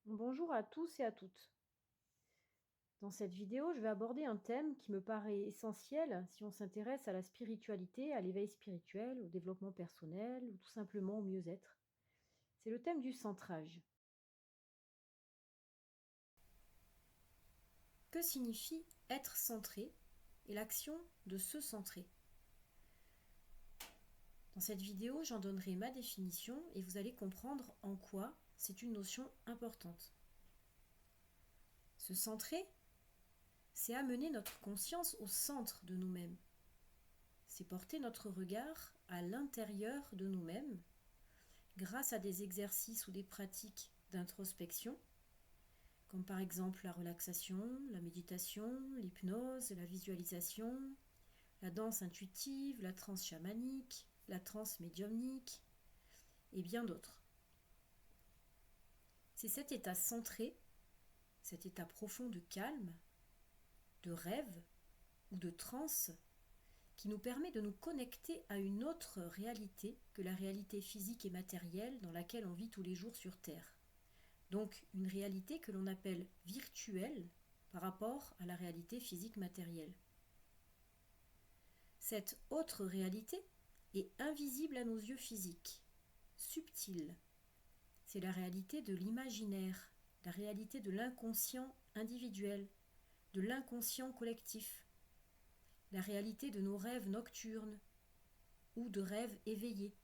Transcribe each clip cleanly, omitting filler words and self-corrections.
Bonjour à tous et à toutes. Dans cette vidéo, je vais aborder un thème qui me paraît essentiel si on s'intéresse à la spiritualité, à l'éveil spirituel, au développement personnel ou tout simplement au mieux-être. C'est le thème du centrage. Que signifie être centré et l'action de se centrer? Dans cette vidéo, j'en donnerai ma définition et vous allez comprendre en quoi c'est une notion importante. Se centrer, c'est amener notre conscience au centre de nous-mêmes. C'est porter notre regard à l'intérieur de nous-mêmes grâce à des exercices ou des pratiques d'introspection, comme par exemple la relaxation, la méditation, l'hypnose, la visualisation, la danse intuitive, la transe chamanique, la transe médiumnique et bien d'autres. C'est cet état centré, cet état profond de calme, de rêve ou de transe qui nous permet de nous connecter à une autre réalité que la réalité physique et matérielle dans laquelle on vit tous les jours sur Terre. Donc une réalité que l'on appelle virtuelle par rapport à la réalité physique matérielle. Cette autre réalité est invisible à nos yeux physiques, subtile. C'est la réalité de l'imaginaire, la réalité de l'inconscient individuel, de l'inconscient collectif, la réalité de nos rêves nocturnes ou de rêves éveillés.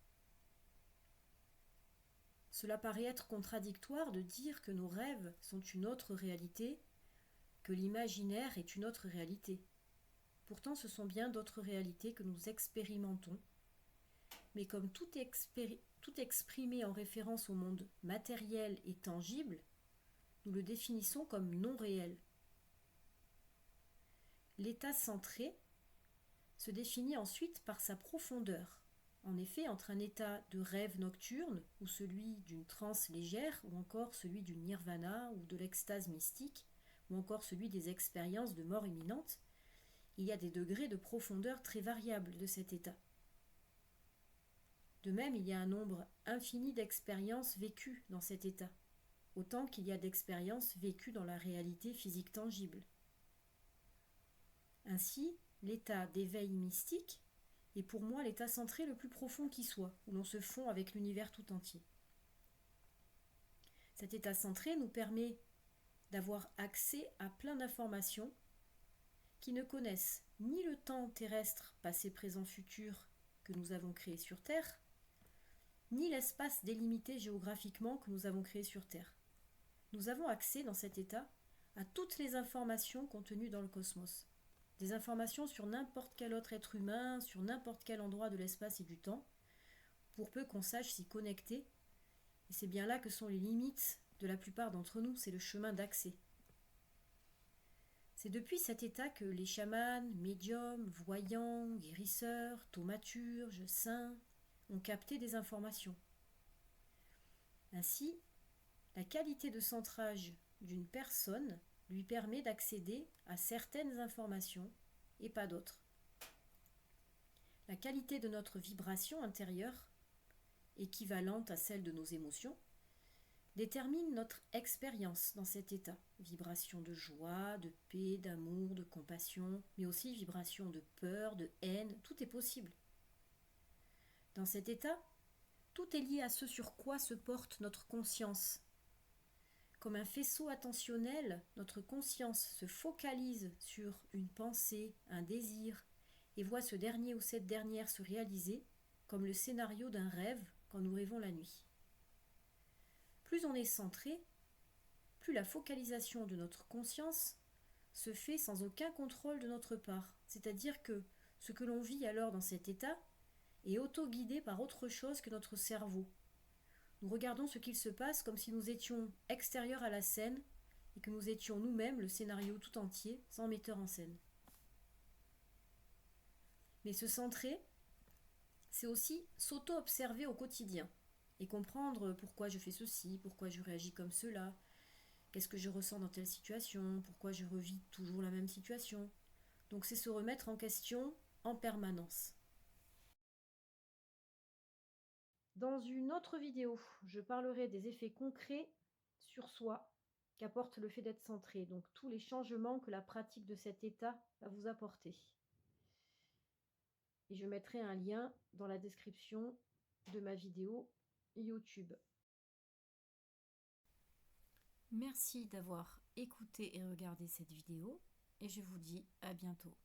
Cela paraît être contradictoire de dire que nos rêves sont une autre réalité, que l'imaginaire est une autre réalité. Pourtant, ce sont bien d'autres réalités que nous expérimentons, mais comme tout exprimé en référence au monde matériel et tangible, nous le définissons comme non réel. L'état centré se définit ensuite par sa profondeur. En effet, entre un état de rêve nocturne, ou celui d'une transe légère, ou encore celui du nirvana, ou de l'extase mystique, ou encore celui des expériences de mort imminente, il y a des degrés de profondeur très variables de cet état. De même, il y a un nombre infini d'expériences vécues dans cet état, autant qu'il y a d'expériences vécues dans la réalité physique tangible. Ainsi, l'état d'éveil mystique est pour moi l'état centré le plus profond qui soit, où l'on se fond avec l'univers tout entier. Cet état centré nous permet d'avoir accès à plein d'informations qui ne connaissent ni le temps terrestre, passé, présent, futur que nous avons créé sur Terre, ni l'espace délimité géographiquement que nous avons créé sur Terre. Nous avons accès dans cet état à toutes les informations contenues dans le cosmos. Des informations sur n'importe quel autre être humain, sur n'importe quel endroit de l'espace et du temps, pour peu qu'on sache s'y connecter. Et c'est bien là que sont les limites de la plupart d'entre nous, c'est le chemin d'accès. C'est depuis cet état que les chamans, médiums, voyants, guérisseurs, thaumaturges, saints ont capté des informations. Ainsi, la qualité de centrage d'une personne lui permet d'accéder à certaines informations et pas d'autres. La qualité de notre vibration intérieure, équivalente à celle de nos émotions, détermine notre expérience dans cet état. Vibration de joie, de paix, d'amour, de compassion, mais aussi vibration de peur, de haine, tout est possible. Dans cet état, tout est lié à ce sur quoi se porte notre conscience. Comme un faisceau attentionnel, notre conscience se focalise sur une pensée, un désir, et voit ce dernier ou cette dernière se réaliser comme le scénario d'un rêve quand nous rêvons la nuit. Plus on est centré, plus la focalisation de notre conscience se fait sans aucun contrôle de notre part. C'est-à-dire que ce que l'on vit alors dans cet état est auto-guidé par autre chose que notre cerveau. Nous regardons ce qu'il se passe comme si nous étions extérieurs à la scène et que nous étions nous-mêmes le scénario tout entier, sans metteur en scène. Mais se centrer, c'est aussi s'auto-observer au quotidien et comprendre pourquoi je fais ceci, pourquoi je réagis comme cela, qu'est-ce que je ressens dans telle situation, pourquoi je revis toujours la même situation. Donc c'est se remettre en question en permanence. Dans une autre vidéo, je parlerai des effets concrets sur soi qu'apporte le fait d'être centré, donc tous les changements que la pratique de cet état va vous apporter. Et je mettrai un lien dans la description de ma vidéo YouTube. Merci d'avoir écouté et regardé cette vidéo et je vous dis à bientôt.